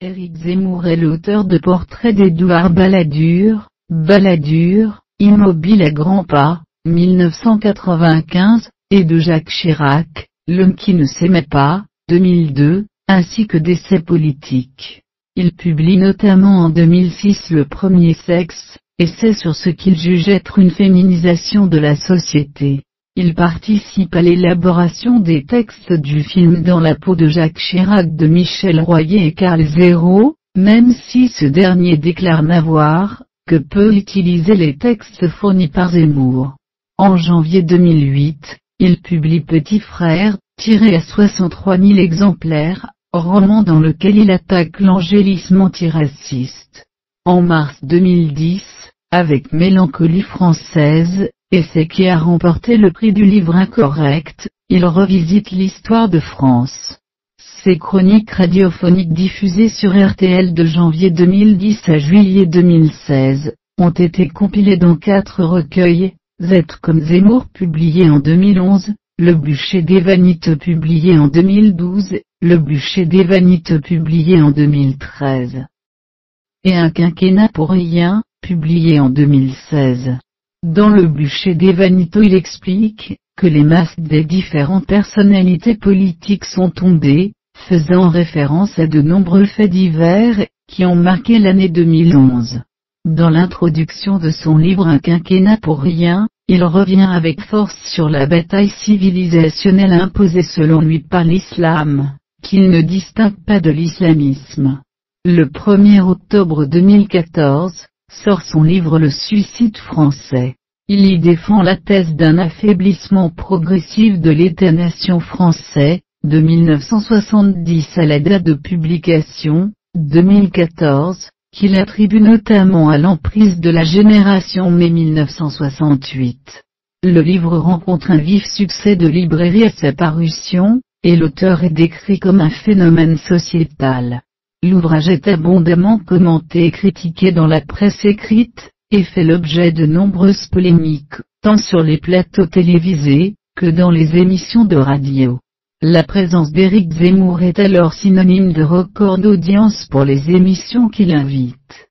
Éric Zemmour est l'auteur de Portrait d'Édouard Balladur, Immobile à grands pas, 1995, et de Jacques Chirac, L'homme qui ne s'aimait pas, 2002, ainsi que d'essais politiques. Il publie notamment en 2006 Le premier sexe, essai sur ce qu'il juge être une féminisation de la société. Il participe à l'élaboration des textes du film Dans la peau de Jacques Chirac de Michel Royer et Karl Zéro, même si ce dernier déclare n'avoir que peu utilisé les textes fournis par Zemmour. En janvier 2008, il publie Petit frère, tiré à 63 000 exemplaires, roman dans lequel il attaque l'angélisme antiraciste. En mars 2010, avec Mélancolie française, essai qui a remporté le prix du livre incorrect, il revisite l'histoire de France. Ses chroniques radiophoniques diffusées sur RTL de janvier 2010 à juillet 2016, ont été compilées dans 4 recueils, Z comme Zemmour publié en 2011, Le bûcher des vanités publié en 2012, Le bûcher des vanités publié en 2013. Et Un quinquennat pour rien, publié en 2016. Dans Le bûcher des vanités il explique que les masques des différentes personnalités politiques sont tombés, faisant référence à de nombreux faits divers, qui ont marqué l'année 2011. Dans l'introduction de son livre Un quinquennat pour rien, il revient avec force sur la bataille civilisationnelle imposée selon lui par l'islam, qu'il ne distingue pas de l'islamisme. Le 1er octobre 2014, sort son livre Le suicide français. Il y défend la thèse d'un affaiblissement progressif de l'État-nation français, de 1970 à la date de publication, 2014, qu'il attribue notamment à l'emprise de la génération mai 1968. Le livre rencontre un vif succès de librairie à sa parution, et l'auteur est décrit comme un phénomène sociétal. L'ouvrage est abondamment commenté et critiqué dans la presse écrite, et fait l'objet de nombreuses polémiques, tant sur les plateaux télévisés, que dans les émissions de radio. La présence d'Éric Zemmour est alors synonyme de record d'audience pour les émissions qu'il invite.